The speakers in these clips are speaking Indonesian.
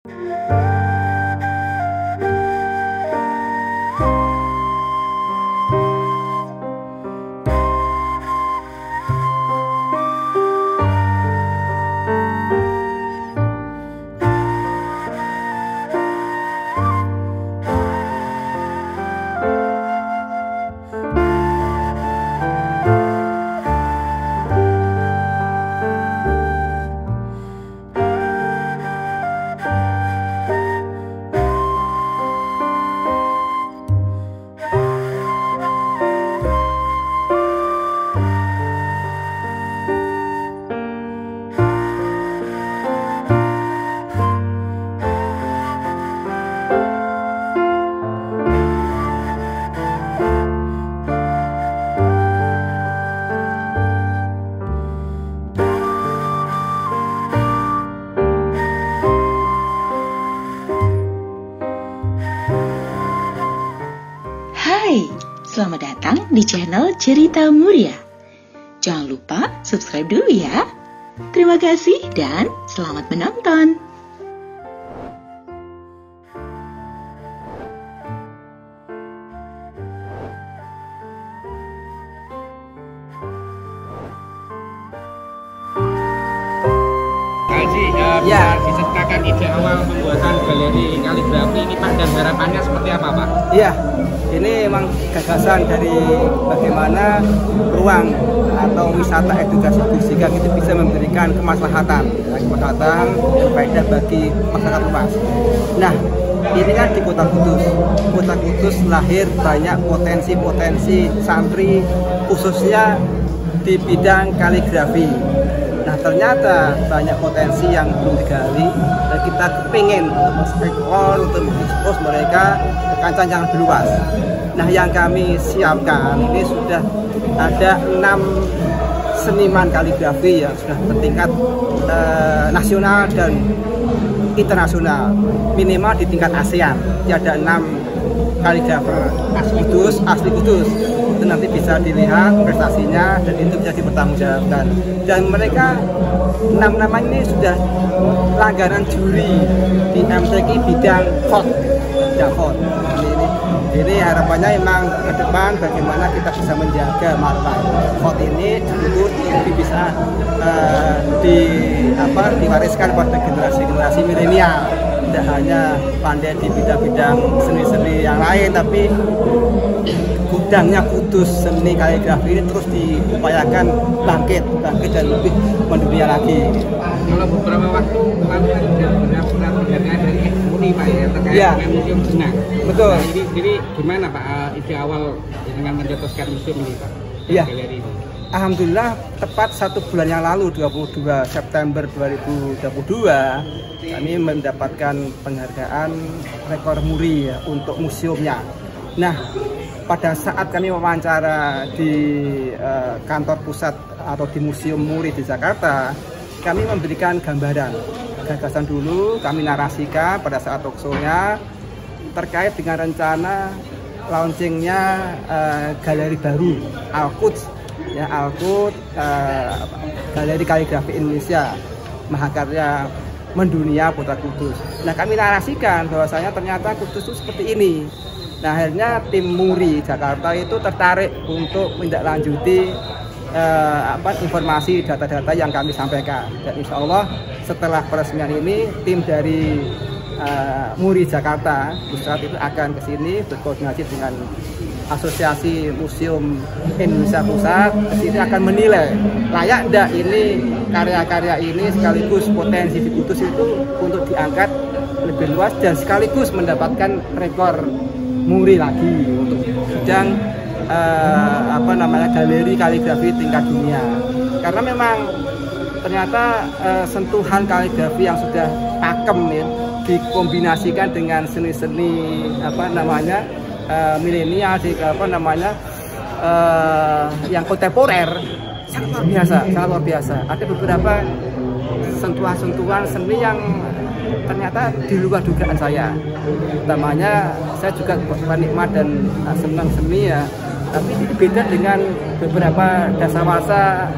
Hai, selamat datang di channel Cerita Muria. Jangan lupa subscribe dulu ya. Terima kasih dan selamat menonton. Ya, diceritakan ide awal pembuatan galeri kaligrafi ini Pak, dan harapannya seperti apa Pak? Iya, ini memang gagasan dari bagaimana ruang atau wisata edukasi fisika itu bisa memberikan kemaslahatan yang faedah bagi masyarakat luas. Nah, ini kan di Kota Kudus. Kota Kudus lahir banyak potensi-potensi santri, khususnya di bidang kaligrafi. Nah, ternyata banyak potensi yang belum digali dan kita kepingin untuk mengekspor, untuk mengekspos mereka ke kancah yang lebih luas. Nah, yang kami siapkan ini sudah ada 6 seniman kaligrafi yang sudah bertingkat nasional dan internasional, minimal di tingkat ASEAN. Ada 6 kaligrafer asli Kudus. Itu nanti bisa dilihat prestasinya dan itu bisa dipertanggungjawabkan. Dan mereka 6 nama ini sudah langganan juri di MTQ bidang font. Ini harapannya memang ke depan bagaimana kita bisa menjaga marwah font ini itu lebih bisa diwariskan pada generasi milenial. Tidak hanya pandai di bidang-bidang seni-seni yang lain, tapi gudangnya Kudus seni kaligrafi ini terus diupayakan bangkit dan lebih mendunia lagi. Kalau beberapa waktu lalu ada beberapa penghargaan dari Muni Pak ya terkait dengan Museum Benang. Betul. Nah, jadi gimana Pak ide awal dengan mencetuskan museum ini Pak? Iya. Galeri ini. Alhamdulillah tepat 1 bulan yang lalu 22 September 2022 kami mendapatkan penghargaan rekor muri ya, untuk museumnya. Nah, pada saat kami wawancara di kantor pusat atau di Museum Muri di Jakarta, kami memberikan gambaran gagasan dulu, kami narasikan pada saat talkshow-nya terkait dengan rencana launchingnya galeri baru Al-Quds ya, Al-Quds Galeri Kaligrafi Indonesia Mahakarya Mendunia Putra Kudus. Nah, kami narasikan bahwasanya ternyata Kudus itu seperti ini. Nah, akhirnya tim Muri Jakarta itu tertarik untuk menindaklanjuti informasi data-data yang kami sampaikan. Dan insya Allah setelah peresmian ini tim dari Muri Jakarta pusat itu akan ke sini berkoordinasi dengan Asosiasi Museum Indonesia Pusat. Ke sini akan menilai layak enggak ini karya-karya ini sekaligus potensi di Kudus itu untuk diangkat lebih luas dan sekaligus mendapatkan rekor muri lagi untuk bidang galeri kaligrafi tingkat dunia. Karena memang ternyata sentuhan kaligrafi yang sudah pakem ya, dikombinasikan dengan seni-seni milenial yang kontemporer sangat luar biasa. Ada beberapa sentuhan-sentuhan seni yang ternyata di luar dugaan saya. Utamanya saya juga penikmat dan senang seni ya, tapi beda dengan beberapa dasawarsa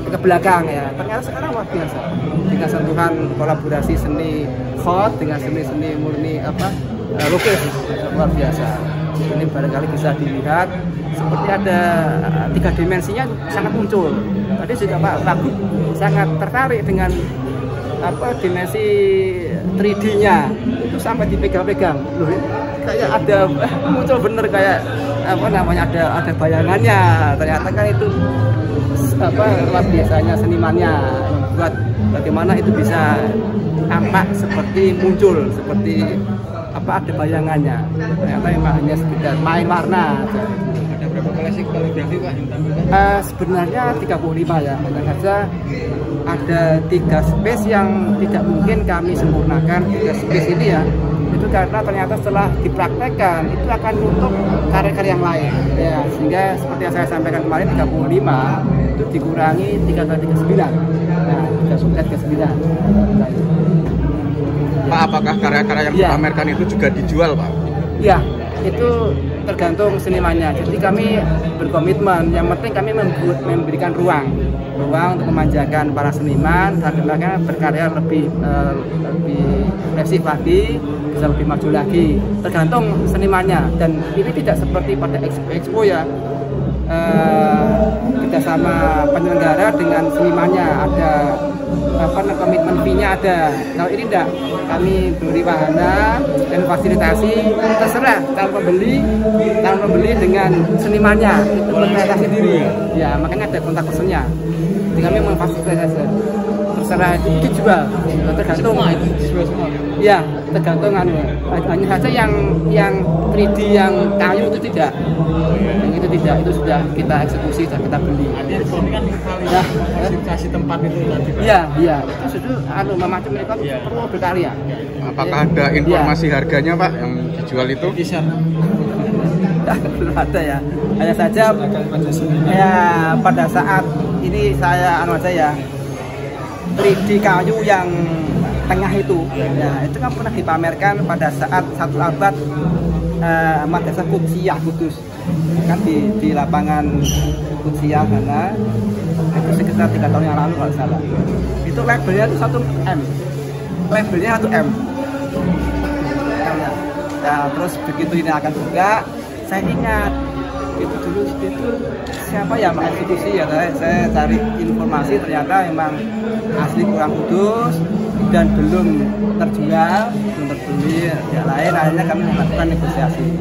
ke belakang ya. Ternyata sekarang luar biasa. dengan sentuhan kolaborasi seni khot dengan seni murni lukis luar biasa. Ini barangkali bisa dilihat seperti ada 3 dimensinya sangat muncul. Tadi juga Pak Wagub sangat tertarik dengan dimensi 3D-nya itu sampai dipegang-pegang. Loh, kayak ada muncul bener kayak ada bayangannya. Ternyata kan itu luar biasanya senimannya membuat bagaimana itu bisa tampak seperti muncul seperti ada bayangannya. Ternyata memang hanya sekedar main warna. Ada berapa koleksi kaligrafi Pak yang tampilkan? Sebenarnya 35 ya. Hanya saja ada 3 space yang tidak mungkin kami sempurnakan. 3 space ini ya, itu karena ternyata setelah dipraktekkan itu akan nutup karya-karya yang lain. Ya, sehingga seperti yang saya sampaikan kemarin 35 itu dikurangi 3 kali 9. Nah, 3 kali 9. Pak, apakah karya-karya yang dipamerkan itu juga dijual, Pak? Ya, itu tergantung senimannya. Jadi kami berkomitmen, yang penting kami memberikan ruang untuk memanjakan para seniman, karena berkarya lebih ekspresif lagi, bisa lebih maju lagi. Tergantung senimannya. Dan ini tidak seperti pada expo ya. Kerjasama penyelenggara dengan senimannya ada komitmen fee-nya ada. Kalau ini enggak, kami beri wahana dan fasilitasi terserah kalau membeli dengan senimannya itu berkreasi sendiri. Ya, makanya ada kontak personnya. Jadi kami memfasilitasi terserah itu dijual, tergantung. Ya, tergantung hanya saja yang 3D yang kayu itu tidak. Yang itu tidak, itu sudah kita eksekusi, sudah kita beli. Ini kan fasilitasi tempat itu tadi. Iya, itu sudah memacu mereka perlu berkarya. Apakah ada informasi harganya Pak yang dijual itu? Belum ada ya. Hanya saja ya pada saat ini saya aja ya 3D kayu yang tengah itu, ya itu kan pernah dipamerkan pada saat 1 abad Madrasah Qudsiyah Kudus kan di lapangan Qudsiyah sana itu sekitar 3 tahun yang lalu kalau salah. Itu labelnya itu 1M, labelnya 1M. Nah, terus begitu ini akan buka, saya ingat itu dulu itu siapa ya mengeksekusi ya, saya cari informasi ternyata memang asli kurang Kudus dan belum terjual, belum terbeli ya lain. Akhirnya kami melakukan negosiasi.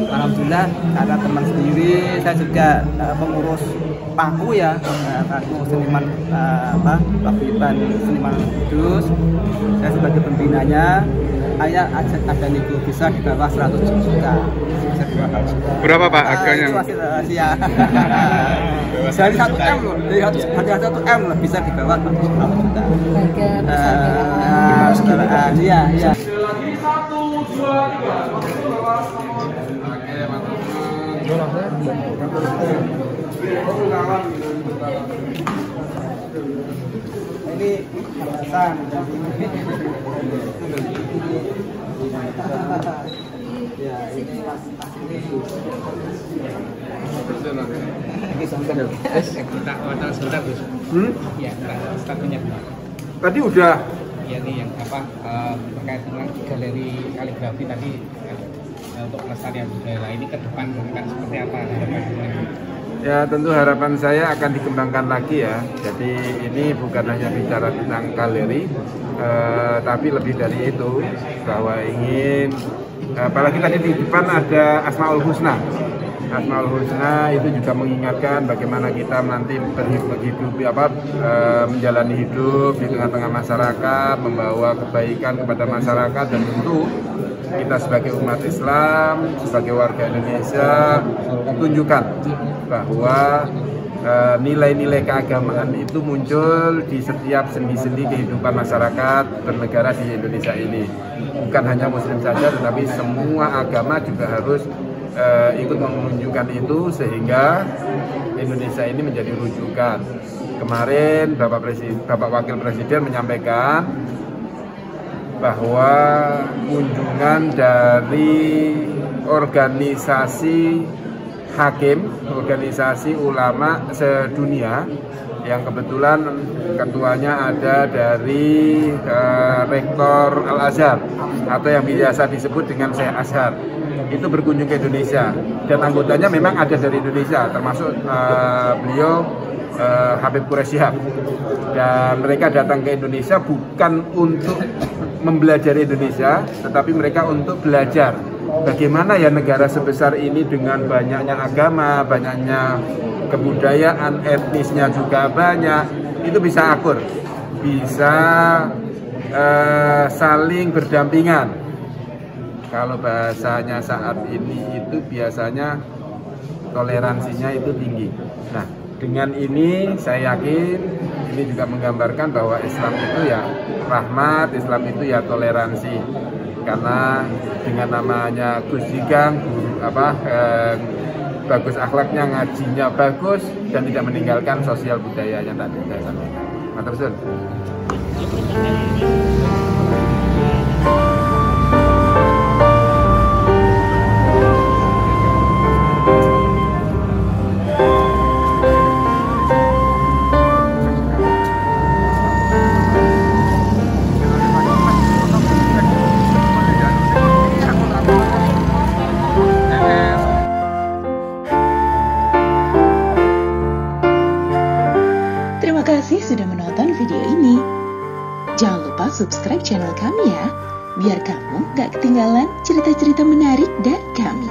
Alhamdulillah karena teman sendiri, saya juga pengurus Paku ya, Paku seniman Paguyuban Seniman Kudus. Saya sebagai pembinanya. Hanya ada nego bisa di bawah 100 juta. Berapa Pak harganya? Itu masih rahasia. Dari 1M loh, dari 1M loh bisa di bawah 100 juta. Iya. Ini alasan. Ya, ini sebentar Gus. Ya, satunya. Tadi udah. Ya nih yang terkait dengan galeri kaligrafi tadi untuk pelestarian budaya ini ke depan akan seperti apa harapannya? Ya tentu harapan saya akan dikembangkan lagi ya. Jadi ini bukan hanya bicara tentang galeri, tapi lebih dari itu bahwa ingin, apalagi tadi di depan ada Asmaul Husna. Asmaul Husna itu juga mengingatkan bagaimana kita nanti menjalani hidup di tengah-tengah masyarakat, membawa kebaikan kepada masyarakat, dan tentu kita sebagai umat Islam, sebagai warga Indonesia tunjukkan bahwa nilai-nilai keagamaan itu muncul di setiap sendi-sendi kehidupan masyarakat bernegara di Indonesia ini. Bukan hanya Muslim saja, tetapi semua agama juga harus ikut menunjukkan itu sehingga Indonesia ini menjadi rujukan. Kemarin Bapak Wakil Presiden menyampaikan bahwa kunjungan dari organisasi hakim, organisasi ulama sedunia yang kebetulan ketuanya ada dari Rektor Al-Azhar atau yang biasa disebut dengan Syekh Azhar. Itu berkunjung ke Indonesia dan anggotanya memang ada dari Indonesia, termasuk beliau Habib Quraish Shihab. Dan mereka datang ke Indonesia bukan untuk mempelajari Indonesia, tetapi mereka untuk belajar bagaimana ya negara sebesar ini dengan banyaknya agama, banyaknya kebudayaan, etnisnya juga banyak, itu bisa akur, bisa saling berdampingan. Kalau bahasanya saat ini itu biasanya toleransinya itu tinggi. Nah, dengan ini saya yakin ini juga menggambarkan bahwa Islam itu ya rahmat, Islam itu ya toleransi. Karena dengan namanya Gus Jigang, bagus akhlaknya, ngajinya bagus, dan tidak meninggalkan sosial budayanya tadi. Mantap, Sun. Terima kasih sudah menonton video ini. Jangan lupa subscribe channel kami ya, biar kamu gak ketinggalan cerita-cerita menarik dari kami.